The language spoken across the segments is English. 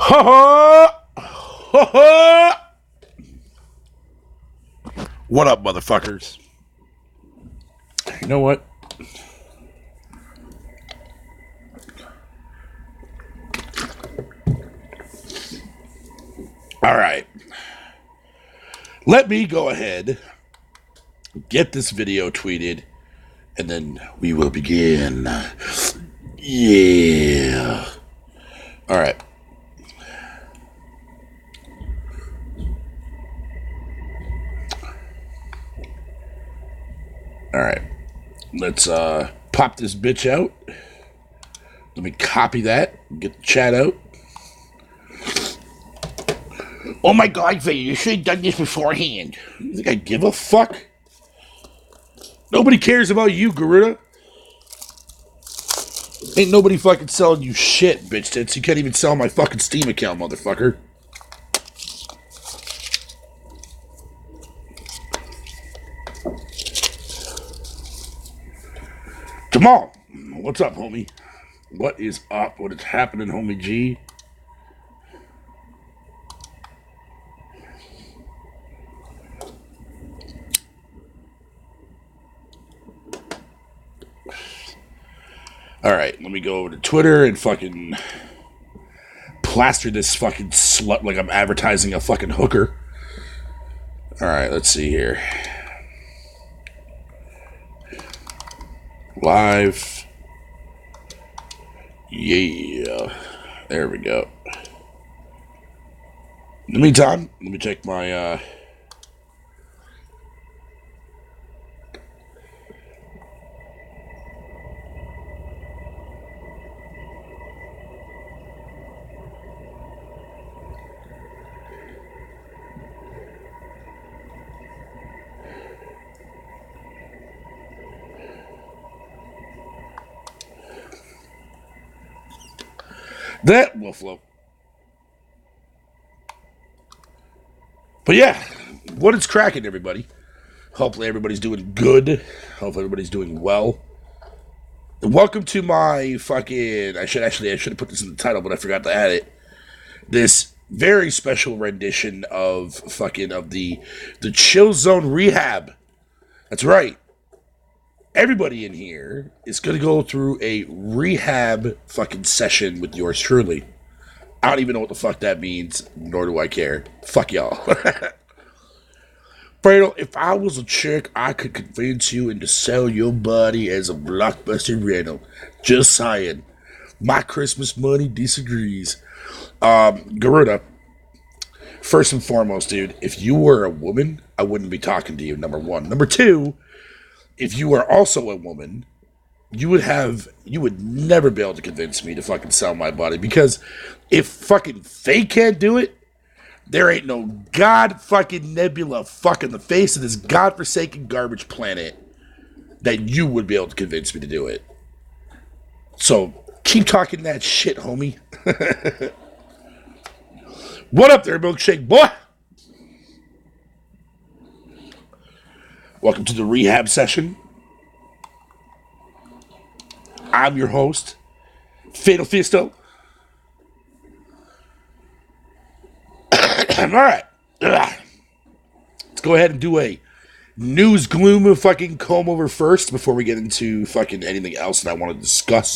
Ha ha! Ha ha! What up, motherfuckers? You know what? Alright. Let me go ahead, get this video tweeted, and then we will begin. Yeah. Alright. Alright. Let's pop this bitch out. Let me copy that. Get the chat out. Oh my god, Vader, you should have done this beforehand. You think I give a fuck? Nobody cares about you, Garuda. Ain't nobody fucking selling you shit, bitch tits. You can't even sell my fucking Steam account, motherfucker. Jamal, what's up, homie? What is up? What is happening, homie G? Alright, let me go over to Twitter and fucking plaster this fucking slut like I'm advertising a fucking hooker. Alright, let's see here. Live. Yeah. There we go. In the meantime, let me check my that will float. But yeah, what is cracking, everybody? Hopefully everybody's doing good. Hopefully everybody's doing well. And welcome to my fucking... I should have put this in the title, but I forgot to add it. This very special rendition of the Chill Zone Rehab. That's right. Everybody in here is going to go through a rehab fucking session with yours truly. I don't even know what the fuck that means, nor do I care. Fuck y'all. Fredo, if I was a chick, I could convince you into sell your body as a blockbuster rental. Just saying. My Christmas money disagrees. Garuda, first and foremost, dude, if you were a woman, I wouldn't be talking to you, number one. Number two, if you were also a woman, you would never be able to convince me to fucking sell my body, because if fucking they can't do it, there ain't no god fucking nebula fucking the face of this godforsaken garbage planet that you would be able to convince me to do it. So keep talking that shit, homie. What up there, milkshake boy? Welcome to the rehab session. I'm your host, Fatal Fisto. Alright. Let's go ahead and do a news gloom fucking comb over first before we get into fucking anything else that I want to discuss.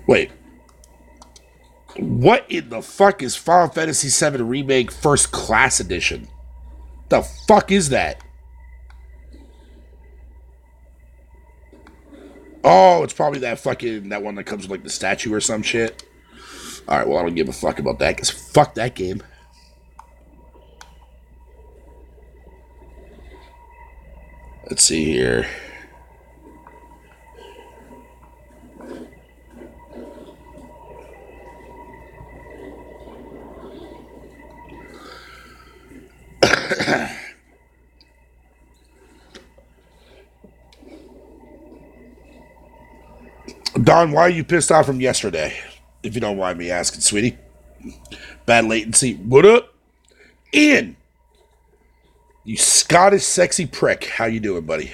Wait. What in the fuck is Final Fantasy VII Remake First Class Edition? The fuck is that? Oh, it's probably that one that comes with like the statue or some shit. Alright, well I don't give a fuck about that, because fuck that game. Let's see here. Don, why are you pissed off from yesterday? If you don't mind me asking, sweetie. Bad latency. What up? Ian. You Scottish sexy prick. How you doing, buddy?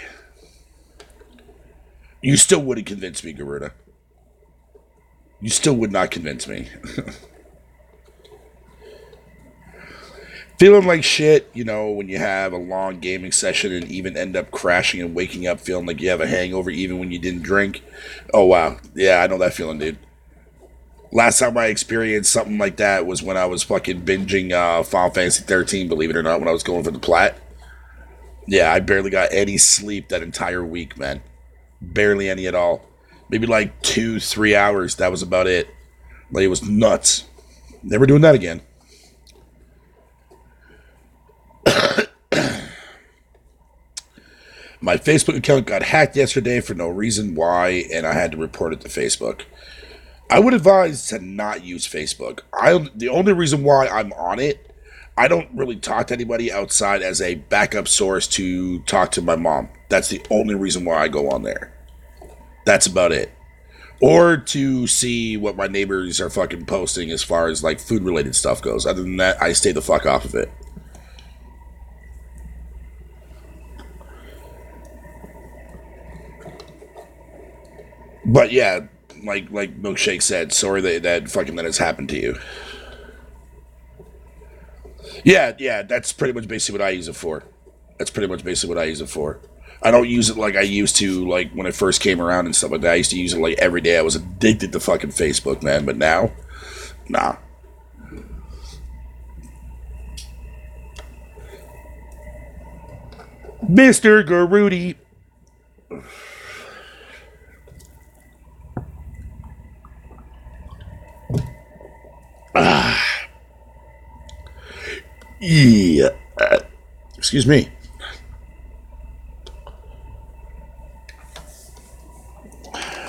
You still wouldn't convince me, Garuda. You still would not convince me. Feeling like shit, when you have a long gaming session and even end up crashing and waking up feeling like you have a hangover even when you didn't drink. Oh, wow. Yeah, I know that feeling, dude. Last time I experienced something like that was when I was fucking binging Final Fantasy 13, believe it or not, when I was going for the plat. Yeah, I barely got any sleep that entire week, man. Barely any at all. Maybe like 2-3 hours. That was about it. Like, it was nuts. Never doing that again. My Facebook account got hacked yesterday for no reason why, and I had to report it to Facebook. I would advise to not use Facebook. The only reason why I'm on it, I don't really talk to anybody outside as a backup source to talk to my mom. That's the only reason why I go on there. That's about it. Or to see what my neighbors are fucking posting as far as like food related stuff goes. Other than that, I stay the fuck off of it. But yeah, like Milkshake said, sorry that fucking that has happened to you. Yeah, that's pretty much basically what I use it for. That's pretty much basically what I use it for. I don't use it like I used to, like when it first came around and stuff like that. I used to use it like every day. I was addicted to fucking Facebook, man. But now, nah. Mr. Garudi. Yeah. Excuse me.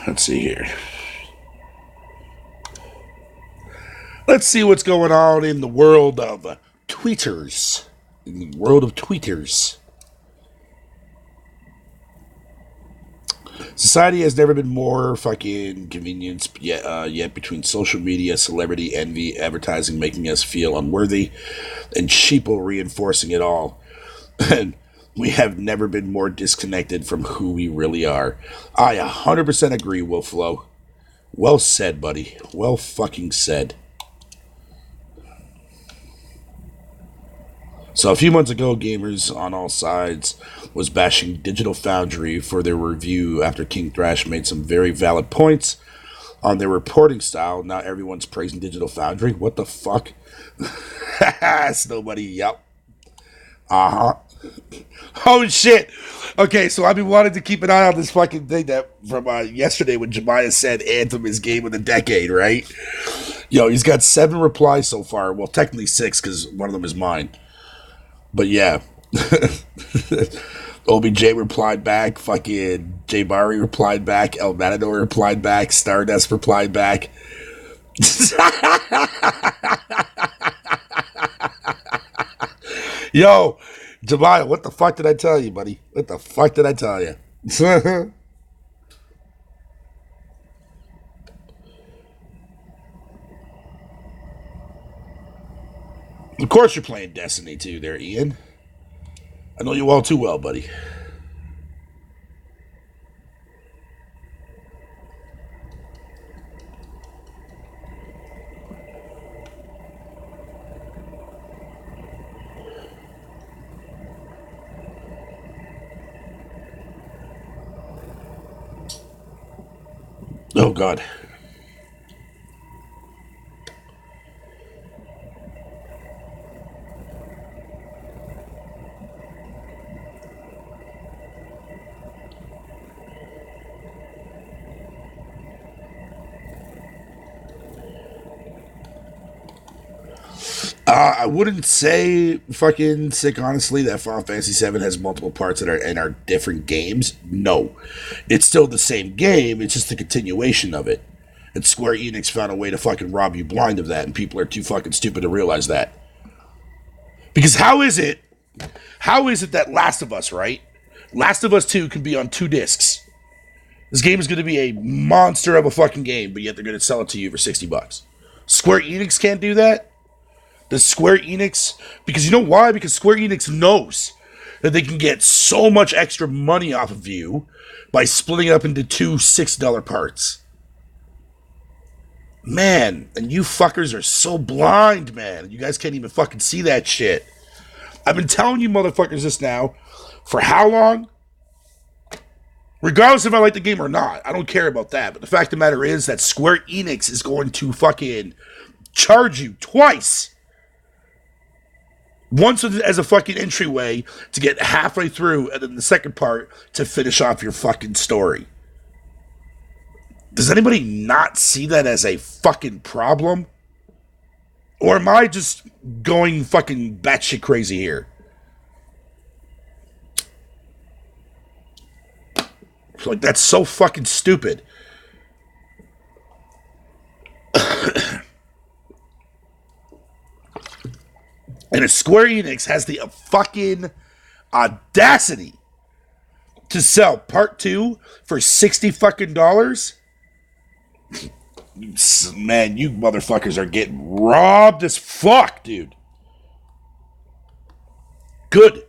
Let's see here. Let's see what's going on in the world of tweeters. In the world of tweeters. Society has never been more fucking convenienced yet between social media, celebrity envy, advertising making us feel unworthy, and sheeple reinforcing it all. And we have never been more disconnected from who we really are. I 100% agree, Wolflo. Well said, buddy. Well fucking said. So a few months ago, gamers on all sides was bashing Digital Foundry for their review after King Thrash made some very valid points on their reporting style. Now everyone's praising Digital Foundry. What the fuck? Nobody. Yep. Uh-huh. Oh, shit. Okay, so I've been wanting to keep an eye on this fucking thing that from yesterday when Jemiah said Anthem is game of the decade, right? Yo, he's got 7 replies so far. Well, technically 6 because one of them is mine. But yeah. OBJ replied back. Fucking J Barry replied back. El Matador replied back. Stardust replied back. Yo, Jemiah, what the fuck did I tell you, buddy? What the fuck did I tell you? Of course you're playing Destiny 2 there, Ian. I know you all too well, buddy. Oh, God. I wouldn't say fucking sick, honestly, that Final Fantasy VII has multiple parts that are different games. No. It's still the same game, it's just a continuation of it. And Square Enix found a way to fucking rob you blind of that, and people are too fucking stupid to realize that. Because how is it that Last of Us, right? Last of Us 2 can be on 2 discs. This game is going to be a monster of a fucking game, but yet they're going to sell it to you for $60. Square Enix can't do that? Does Square Enix... Because you know why? Because Square Enix knows that they can get so much extra money off of you by splitting it up into two $6 parts. Man, and you fuckers are so blind, man. You guys can't even fucking see that shit. I've been telling you motherfuckers this now for how long? Regardless if I like the game or not. I don't care about that. But the fact of the matter is that Square Enix is going to fucking charge you twice. Once as a fucking entryway to get halfway through, and then the second part to finish off your fucking story. Does anybody not see that as a fucking problem? Or am I just going fucking batshit crazy here? Like, that's so fucking stupid. And if Square Enix has the fucking audacity to sell part 2 for $60 fucking dollars, man, you motherfuckers are getting robbed as fuck, dude. Good.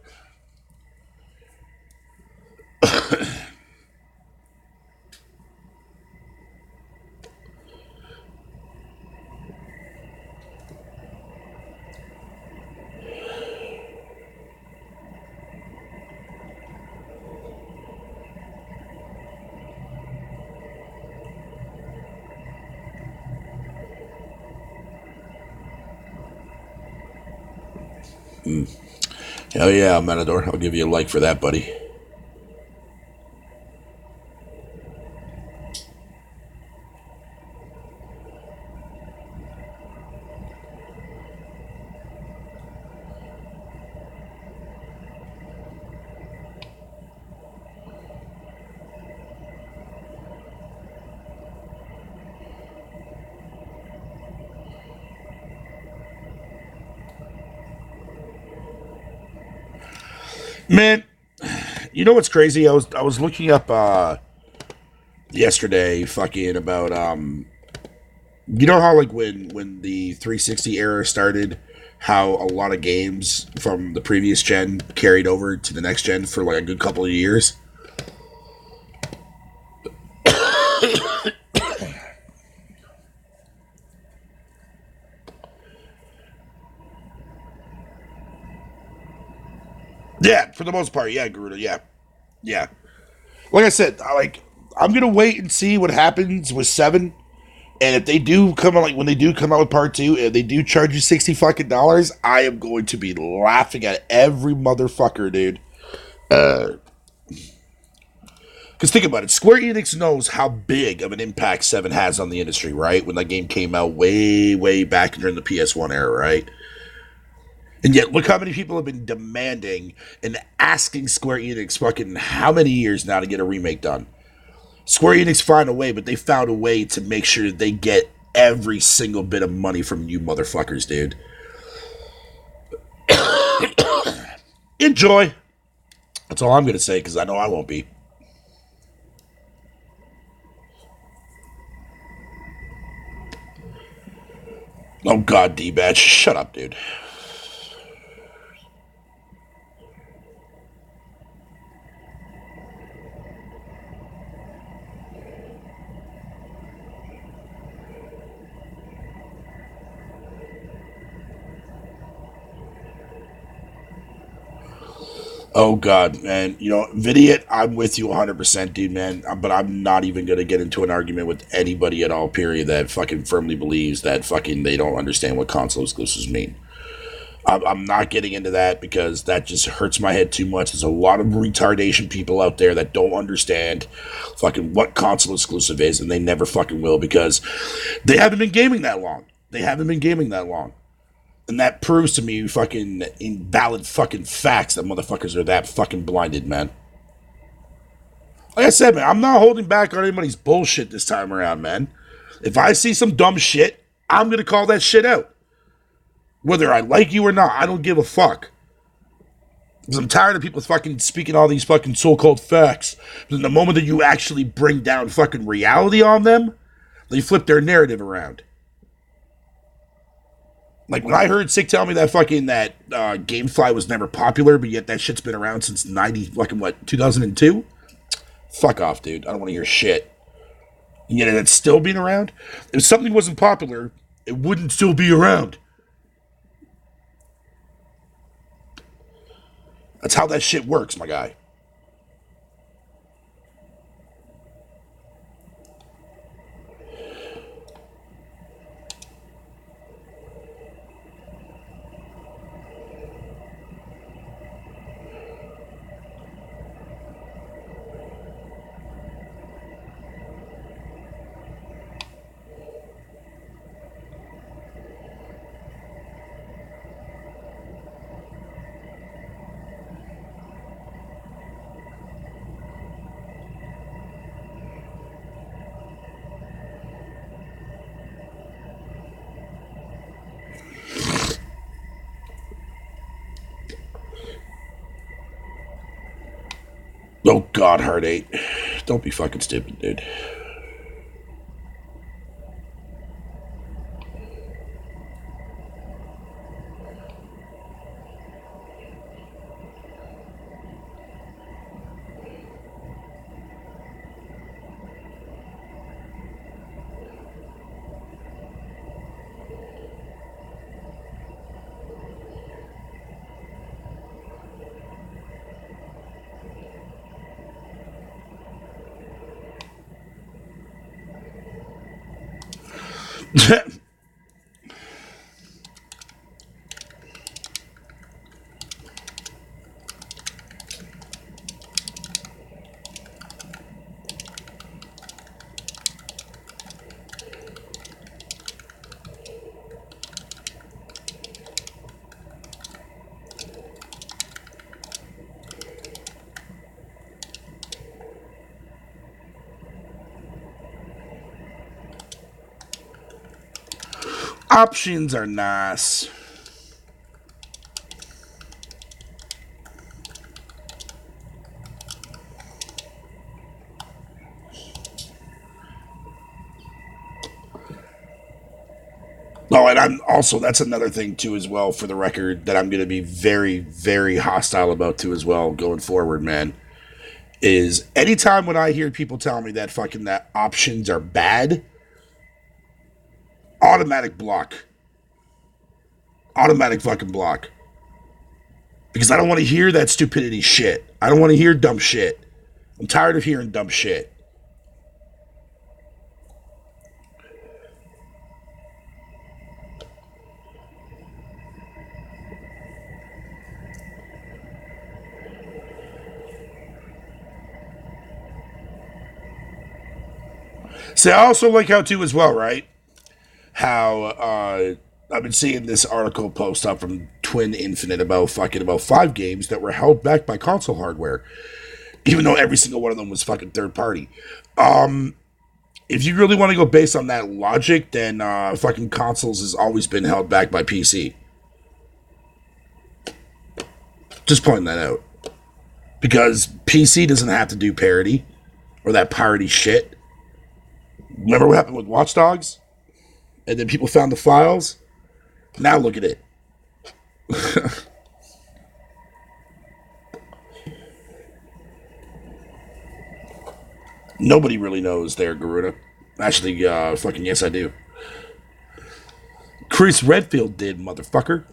Hell yeah, Matador. I'll give you a like for that, buddy. Man, you know what's crazy? I was looking up yesterday fucking about you know how like when the 360 era started, how a lot of games from the previous gen carried over to the next gen for like a good couple of years? Yeah, for the most part, yeah, Garuda, yeah. Yeah. Like I said, I'm gonna wait and see what happens with 7. And if they do come out, like when they do come out with part 2, and they do charge you $60 fucking dollars, I am going to be laughing at every motherfucker, dude. Because think about it, Square Enix knows how big of an impact 7 has on the industry, right? When that game came out way, way back during the PS1 era, right? And yet, look how many people have been demanding and asking Square Enix fucking how many years now to get a remake done. Square Enix found a way, but they found a way to make sure they get every single bit of money from you motherfuckers, dude. Enjoy. That's all I'm going to say, because I know I won't be. Oh, God, D-Batch. Shut up, dude. Oh, God, man. You know, Vidiot, I'm with you 100%, dude, man. But I'm not even going to get into an argument with anybody at all, period, that fucking firmly believes that fucking they don't understand what console exclusives mean. I'm not getting into that because that just hurts my head too much. There's a lot of retardation people out there that don't understand fucking what console exclusive is, and they never fucking will because they haven't been gaming that long. They haven't been gaming that long. And that proves to me fucking invalid fucking facts that motherfuckers are that fucking blinded, man. Like I said, man, I'm not holding back on anybody's bullshit this time around, man. If I see some dumb shit, I'm going to call that shit out. Whether I like you or not, I don't give a fuck. Because I'm tired of people fucking speaking all these fucking so-called facts. But in the moment that you actually bring down fucking reality on them, they flip their narrative around. Like when I heard Sick tell me that fucking that GameFly was never popular, but yet that shit's been around since 90 fucking what 2002. Fuck off, dude. I don't want to hear shit. And yet it's still being around. If something wasn't popular, it wouldn't still be around. That's how that shit works, my guy. Oh God, Heart 8. Don't be fucking stupid, dude. Options are nice. Oh, and I'm also, that's another thing too, as well, for the record, that I'm going to be very, very hostile about too, as well, going forward, man. Is anytime when I hear people tell me that fucking that options are bad, automatic block. Automatic fucking block. Because I don't want to hear that stupidity shit. I don't want to hear dumb shit. I'm tired of hearing dumb shit. See, I also like how too, as well, right? How I've been seeing this article post up from Twin Infinite about fucking about 5 games that were held back by console hardware, even though every single one of them was fucking third party. If you really want to go based on that logic, then fucking consoles has always been held back by PC. Just pointing that out. Because PC doesn't have to do parity or that parody shit. Remember what happened with Watch Dogs? And then people found the files? Now look at it. Nobody really knows there, Garuda. Actually, fucking yes, I do. Chris Redfield did, motherfucker.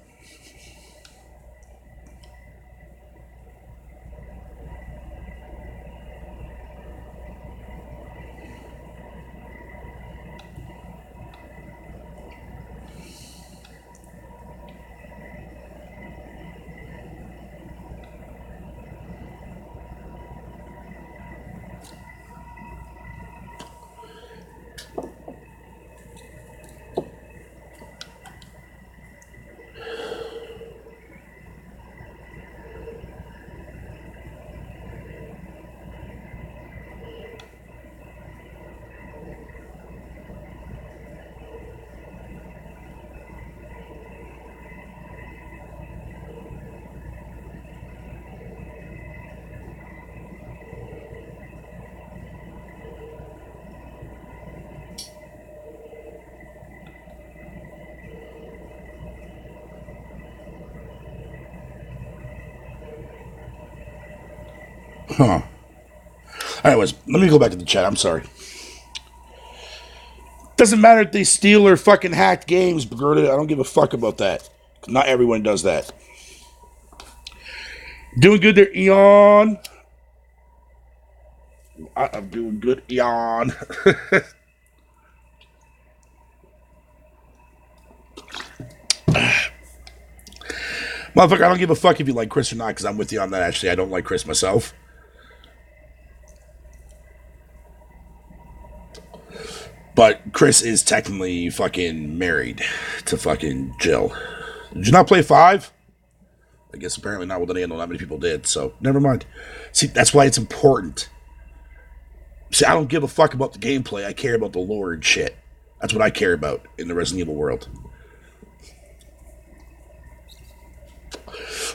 Huh. Anyways, let me go back to the chat. I'm sorry. Doesn't matter if they steal or fucking hacked games, Bergerda. I don't give a fuck about that. Not everyone does that. Doing good there, Eon. I'm doing good, Eon. Motherfucker, I don't give a fuck if you like Chris or not, because I'm with you on that, actually. I don't like Chris myself. But Chris is technically fucking married to fucking Jill. Did you not play 5? I guess apparently not. Well, then again, not many people did, so never mind. See, that's why it's important. See, I don't give a fuck about the gameplay. I care about the lore and shit. That's what I care about in the Resident Evil world.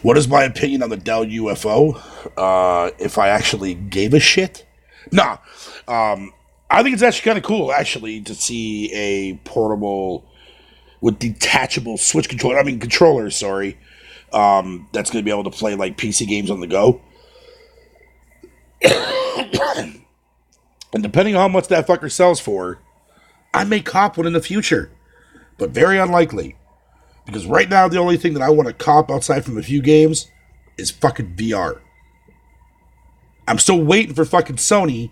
What is my opinion on the Dell UFO? If I actually gave a shit? Nah. I think it's actually kind of cool, actually, to see a portable with detachable switch controller. I mean, controller, sorry. That's going to be able to play, like, PC games on the go. And depending on how much that fucker sells for, I may cop one in the future. But very unlikely. Because right now, the only thing that I want to cop outside from a few games is fucking VR. I'm still waiting for fucking Sony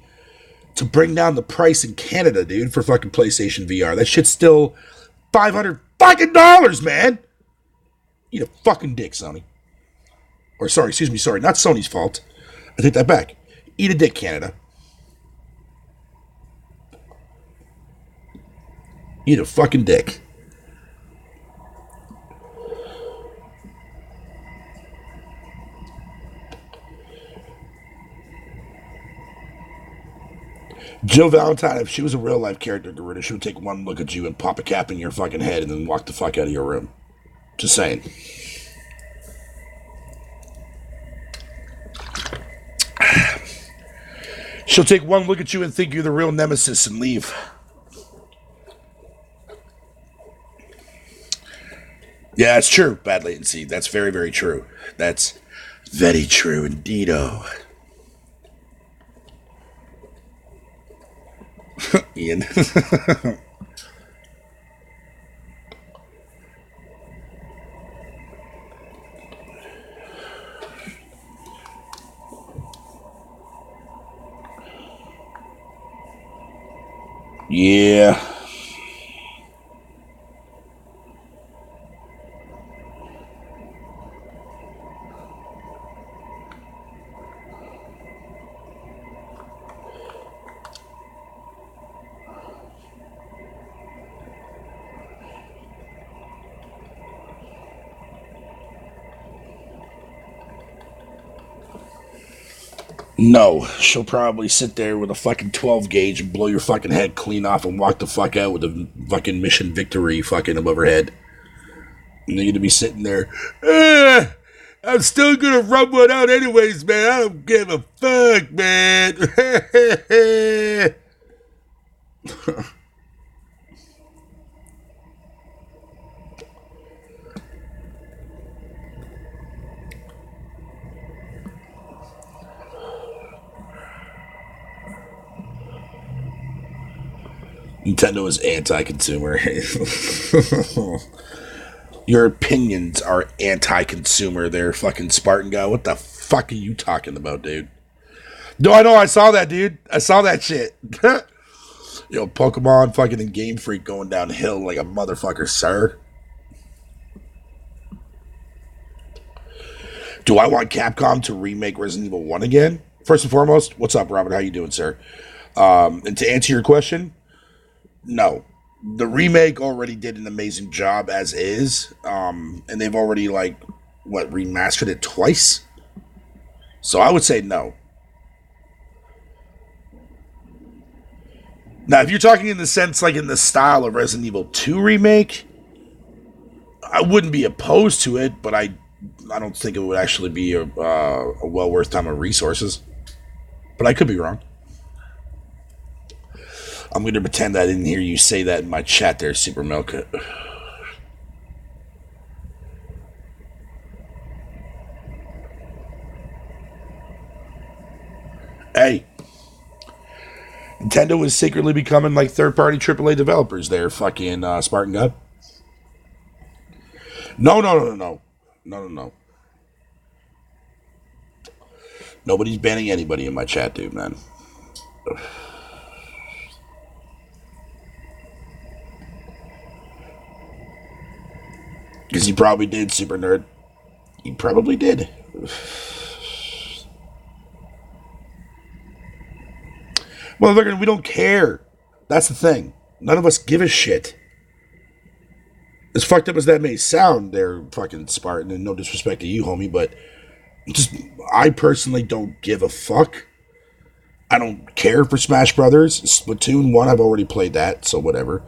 to bring down the price in Canada, dude, for fucking PlayStation VR. That shit's still $500 fucking dollars, man. Eat a fucking dick, Sony. Or sorry, not Sony's fault. I take that back. Eat a dick, Canada. Eat a fucking dick. Jill Valentine, if she was a real life character, Garuda, she would take one look at you and pop a cap in your fucking head and then walk the fuck out of your room. Just saying. She'll take one look at you and think you're the real nemesis and leave. Yeah, it's true, bad latency. That's very, very true. That's very true indeed-o. Ian. Yeah. No, she'll probably sit there with a fucking 12 gauge and blow your fucking head clean off and walk the fuck out with a fucking mission victory fucking above her head. And you're gonna be sitting there, I'm still gonna rub one out anyways, man. I don't give a fuck, man. Nintendo is anti-consumer. Your opinions are anti-consumer there, fucking Spartan guy. What the fuck are you talking about, dude? No, I know, I saw that, dude. I saw that shit. Yo, Pokemon fucking and Game Freak going downhill like a motherfucker, sir. Do I want Capcom to remake Resident Evil 1 again? First and foremost, what's up, Robert? How you doing, sir? And to answer your question, no. The remake already did an amazing job as is. And they've already, remastered it twice? So I would say no. Now, if you're talking in the sense, like in the style of Resident Evil 2 remake, I wouldn't be opposed to it, but I don't think it would actually be a well worth time of resources. But I could be wrong. I'm going to pretend I didn't hear you say that in my chat there, Super Milk. Hey, Nintendo is secretly becoming like third-party AAA developers. There, fucking Spartan God. No, no, no, no, no, no, no, no. Nobody's banning anybody in my chat, dude, man. Because he probably did, Super Nerd. He probably did. Well, we don't care. That's the thing. None of us give a shit. As fucked up as that may sound, there, fucking Spartan, and no disrespect to you, homie, but just I personally don't give a fuck. I don't care for Smash Brothers. Splatoon 1, I've already played that, so whatever.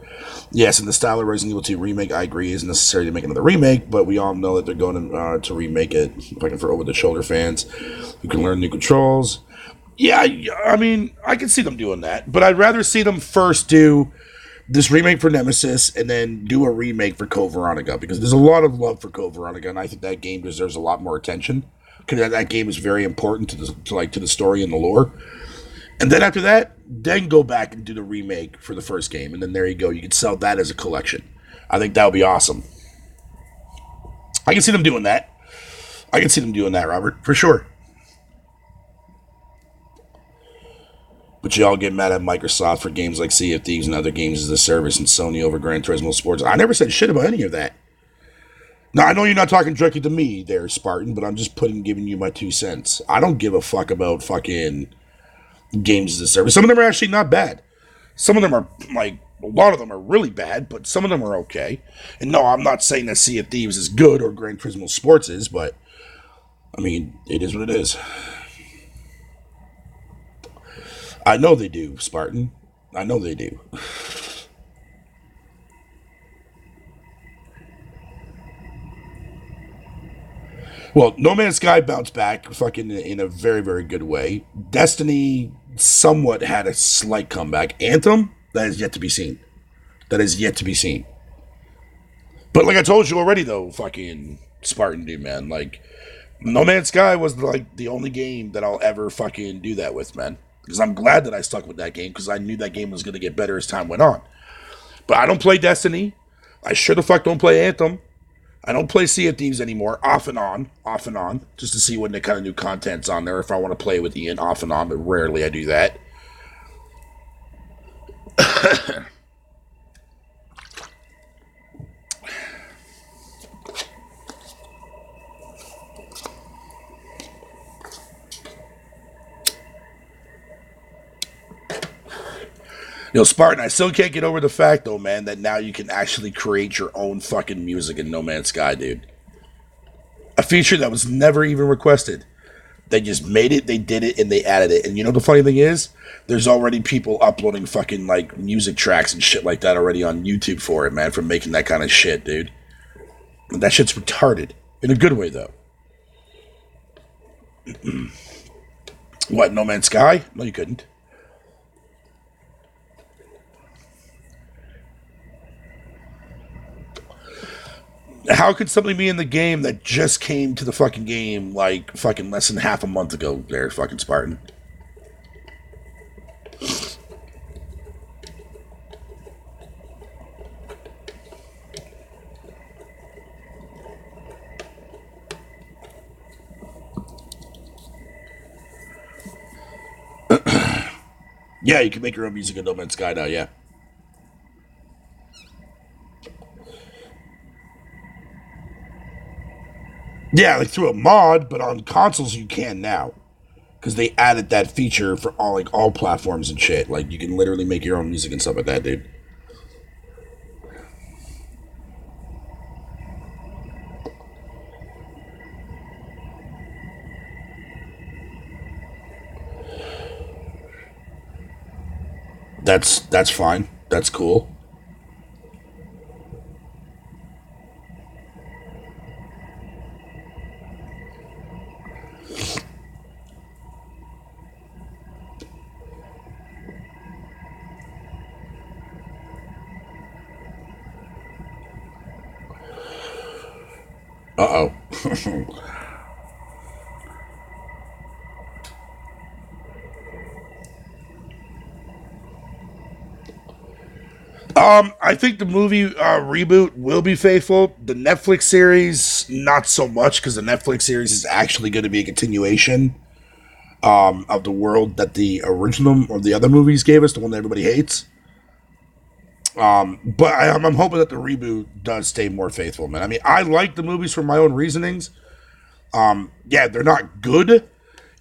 Yes, in the style of Resident Evil 2 remake, I agree, isn't necessary to make another remake, but we all know that they're going to remake it, fucking for over-the-shoulder fans who can learn new controls. Yeah, I mean, I can see them doing that, but I'd rather see them first do this remake for Nemesis and then do a remake for Code Veronica, because there's a lot of love for Code Veronica, and I think that game deserves a lot more attention, because that game is very important to the story and the lore. And then after that, then go back and do the remake for the first game, and then there you go. You can sell that as a collection. I think that would be awesome. I can see them doing that. I can see them doing that, Robert, for sure. But you all get mad at Microsoft for games like Sea of Thieves and other games as a service, and Sony over Gran Turismo Sports. I never said shit about any of that. Now, I know you're not talking directly to me there, Spartan, but I'm just giving you my 2 cents. I don't give a fuck about fucking games as a service. Some of them are actually not bad. Some of them are, like, a lot of them are really bad, but some of them are okay. And no, I'm not saying that Sea of Thieves is good or Gran Turismo Sports is, but, I mean, it is what it is. I know they do, Spartan. I know they do. Well, No Man's Sky bounced back fucking in a very, very good way. Destiny somewhat had a slight comeback. Anthem, that is yet to be seen. That is yet to be seen. But like I told you already, though, fucking Spartan dude, man, like, No Man's Sky was like the only game that I'll ever fucking do that with, man. Because I'm glad that I stuck with that game, because I knew that game was going to get better as time went on. But I don't play Destiny. I sure the fuck don't play Anthem. I don't play Sea of Thieves anymore, off and on, just to see when the kind of new content's on there. If I want to play with Ian, off and on, but rarely I do that. Spartan, I still can't get over the fact, though, man, that now you can actually create your own fucking music in No Man's Sky, dude. A feature that was never even requested. They just made it, they did it, and they added it. And you know the funny thing is? There's already people uploading fucking, like, music tracks and shit like that already on YouTube for it, man, for making that kind of shit, dude. That shit's retarded. In a good way, though. What, No Man's Sky? No, you couldn't. How could something be in the game that just came to the fucking game like fucking less than half a month ago there, fucking Spartan? Yeah, you can make your own music in No Man's Sky now, yeah. Yeah, like through a mod, but on consoles you can now. Because they added that feature for all platforms and shit. Like, you can literally make your own music and stuff like that, dude. That's fine. That's cool. Uh oh. I think the movie reboot will be faithful. The Netflix series, not so much, because the Netflix series is actually going to be a continuation of the world that the original or the other movies gave us, the one that everybody hates. But I'm hoping that the reboot does stay more faithful, man. I mean, I like the movies for my own reasonings. Yeah, they're not good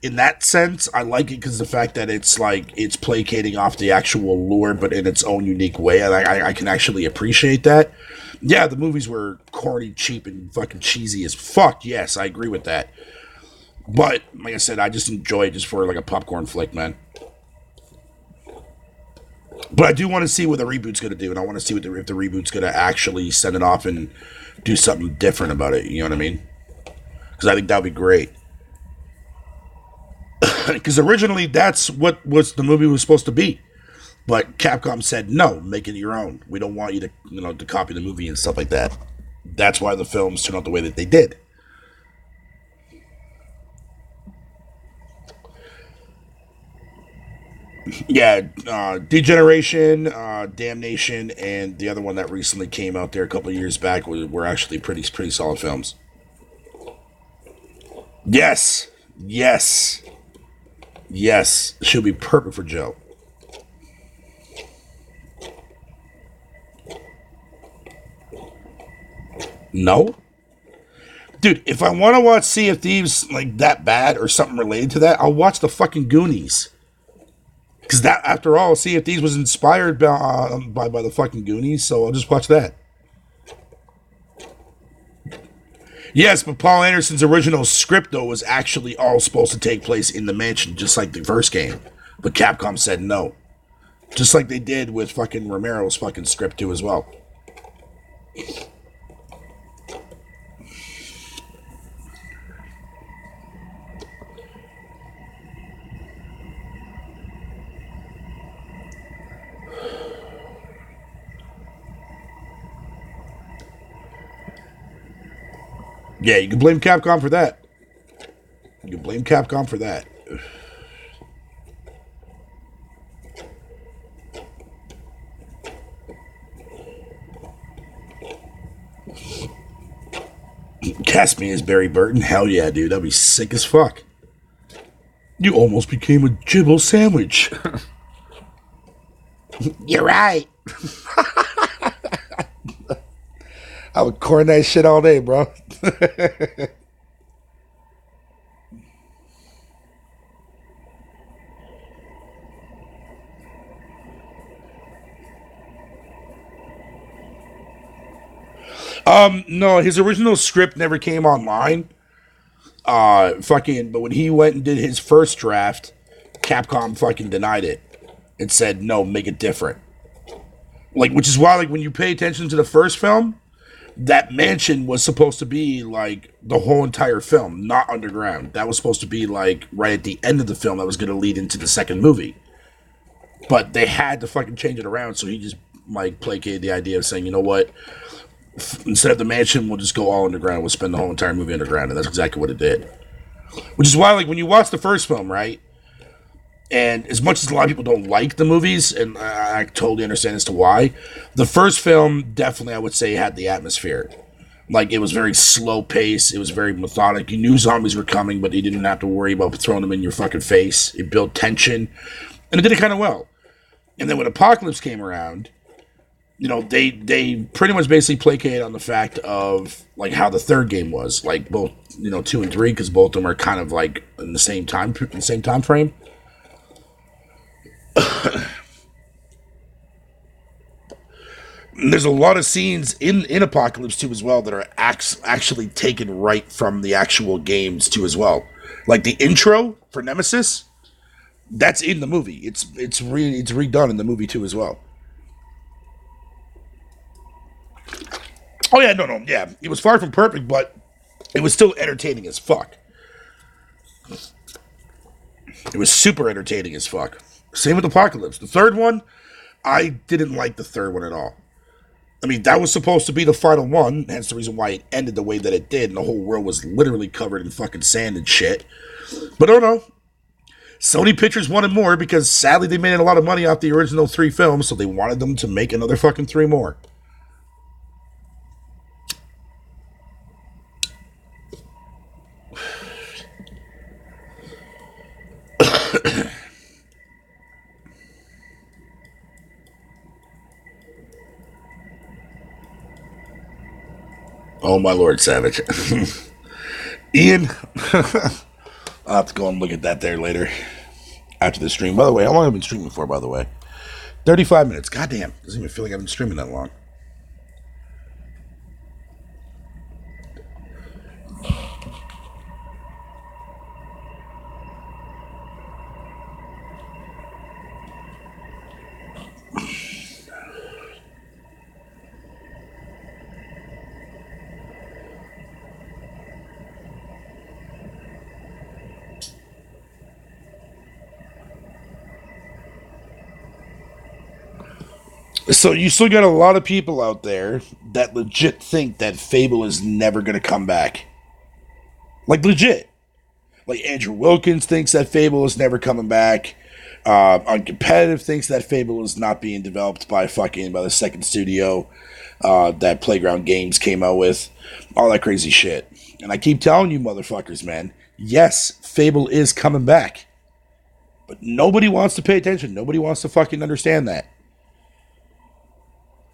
in that sense. I like it because the fact that it's like it's placating off the actual lore, but in its own unique way, and I can actually appreciate that. Yeah, the movies were corny, cheap, and fucking cheesy as fuck. Yes, I agree with that. But like I said, I just enjoy it just for like a popcorn flick, man. But I do want to see what the reboot's going to do, and I want to see if the reboot's going to actually send it off and do something different about it. You know what I mean? Because I think that would be great. Because originally that's what the movie was supposed to be, but Capcom said no, make it your own. We don't want you to to copy the movie and stuff like that. That's why the films turned out the way that they did. Yeah, Degeneration, Damnation, and the other one that recently came out there a couple of years back were actually pretty solid films. Yes, yes, yes. She'll be perfect for Joe. No, dude. If I want to watch Sea of Thieves like that bad or something related to that, I'll watch the fucking Goonies. Because that, after all, Sea of Thieves was inspired by the fucking Goonies, so I'll just watch that. Yes, but Paul Anderson's original script, though, was actually all supposed to take place in the mansion, just like the first game. But Capcom said no. Just like they did with fucking Romero's fucking script, too, as well. Yeah, you can blame Capcom for that. You can blame Capcom for that. Cast me as Barry Burton? Hell yeah, dude. That'd be sick as fuck. You almost became a Jibble sandwich. You're right. I would corn that shit all day, bro. No, his original script never came online. But when he went and did his first draft, Capcom fucking denied it and said no, make it different. Like, which is why, like, when you pay attention to the first film, that mansion was supposed to be like the whole entire film, not underground. That was supposed to be like right at the end of the film. That was going to lead into the second movie, but they had to fucking change it around. So he just like placated the idea of saying, you know what, instead of the mansion, we'll just go all underground. We'll spend the whole entire movie underground, and that's exactly what it did. Which is why, like, when you watch the first film, right? And as much as a lot of people don't like the movies, and I totally understand as to why, the first film definitely, I would say, had the atmosphere. Like, it was very slow pace. It was very methodic. You knew zombies were coming, but you didn't have to worry about throwing them in your fucking face. It built tension, and it did it kind of well. And then when Apocalypse came around, they pretty much basically placated on the fact of like how the third game was, like both 2 and 3, because both of them are kind of like in the same time frame. There's a lot of scenes in Apocalypse 2 as well that are actually taken right from the actual games too as well. Like the intro for Nemesis, that's in the movie. It's redone in the movie too as well. Oh yeah, no, yeah. It was far from perfect, but it was still entertaining as fuck. It was super entertaining as fuck. Same with Apocalypse. The third one, I didn't like the third one at all. I mean, that was supposed to be the final one, hence the reason why it ended the way that it did, and the whole world was literally covered in fucking sand and shit. But oh no. Sony Pictures wanted more because sadly they made a lot of money off the original 3 films, so they wanted them to make another fucking 3 more. Oh my lord, Savage. Ian, I'll have to go and look at that there later after the stream. By the way, how long have I been streaming for, by the way? 35 minutes. Goddamn. Doesn't even feel like I've been streaming that long. So you still got a lot of people out there that legit think that Fable is never going to come back. Like, legit. Like, Andrew Wilkins thinks that Fable is never coming back. Uncompetitive thinks that Fable is not being developed by the second studio that Playground Games came out with. All that crazy shit. And I keep telling you motherfuckers, man, yes, Fable is coming back. But nobody wants to pay attention. Nobody wants to fucking understand that.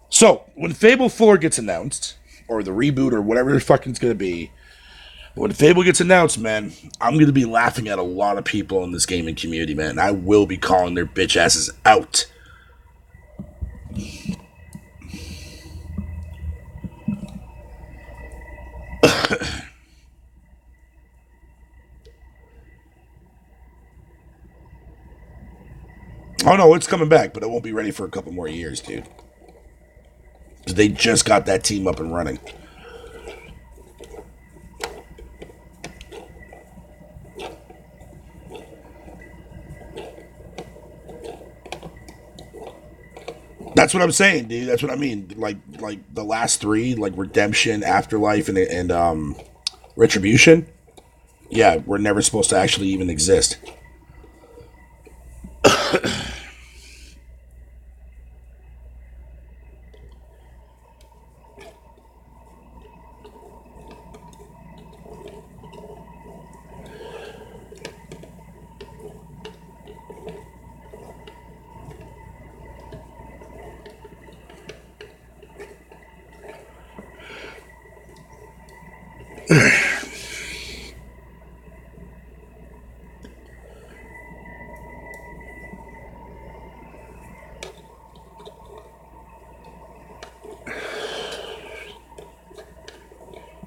So, when Fable 4 gets announced, or the reboot, or whatever the fucking it's going to be, when Fable gets announced, man, I'm going to be laughing at a lot of people in this gaming community, man. I will be calling their bitch asses out. Oh no, it's coming back, but it won't be ready for a couple more years, dude. They just got that team up and running. That's what I'm saying, dude. That's what I mean. Like the last 3, like Redemption, Afterlife, and Retribution. Yeah, were never supposed to actually even exist.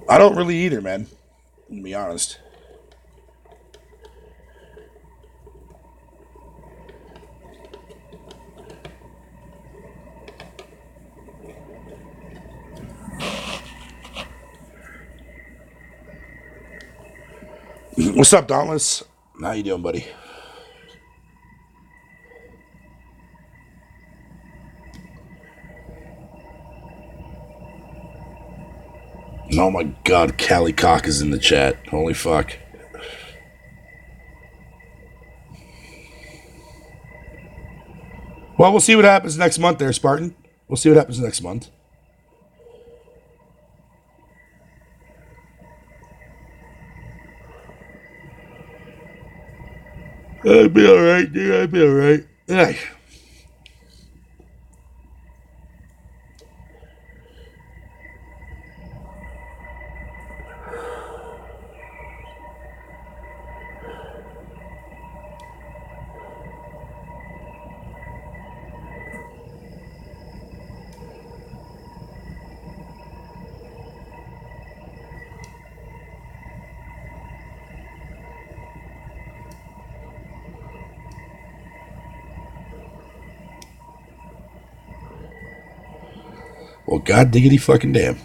I don't really either, man. To be honest. What's up, Dauntless? How you doing, buddy? Oh my god, Callie Cock is in the chat. Holy fuck. Well, we'll see what happens next month there, Spartan. We'll see what happens next month. I'd be alright, dude. I'd be alright. Hey. Well, god diggity fucking damn.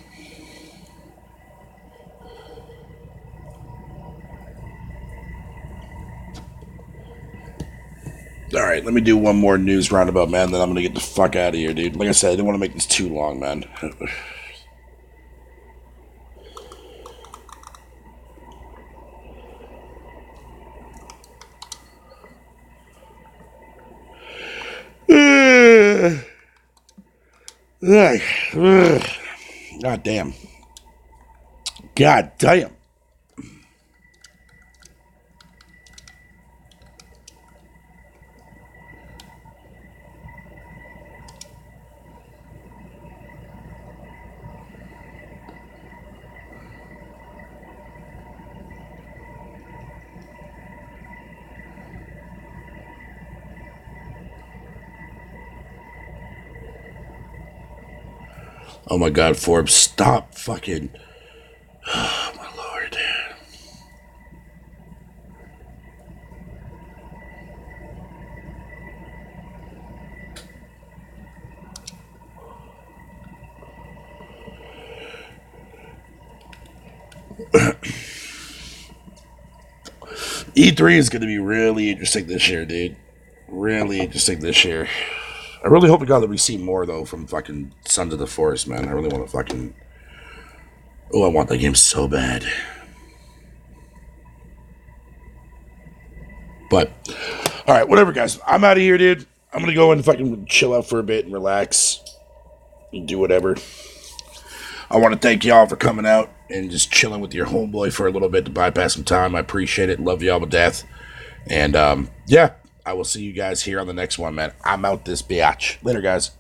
Alright, let me do one more news roundabout, man, then I'm gonna get the fuck out of here, dude. Like I said, I didn't want to make this too long, man. Ugh. Ugh. God damn. God damn. Oh my God, Forbes, stop fucking. Oh my lord. E3 is going to be really interesting this year, dude. Really interesting this year. I really hope to God that we see more though from fucking Sons of the Forest, man. I really want to fucking. Oh, I want that game so bad. But all right, whatever, guys. I'm out of here, dude. I'm gonna go and fucking chill out for a bit and relax and do whatever. I want to thank y'all for coming out and just chilling with your homeboy for a little bit to bypass some time. I appreciate it. Love y'all to death. And yeah, I will see you guys here on the next one, man. I'm out this biatch. Later, guys.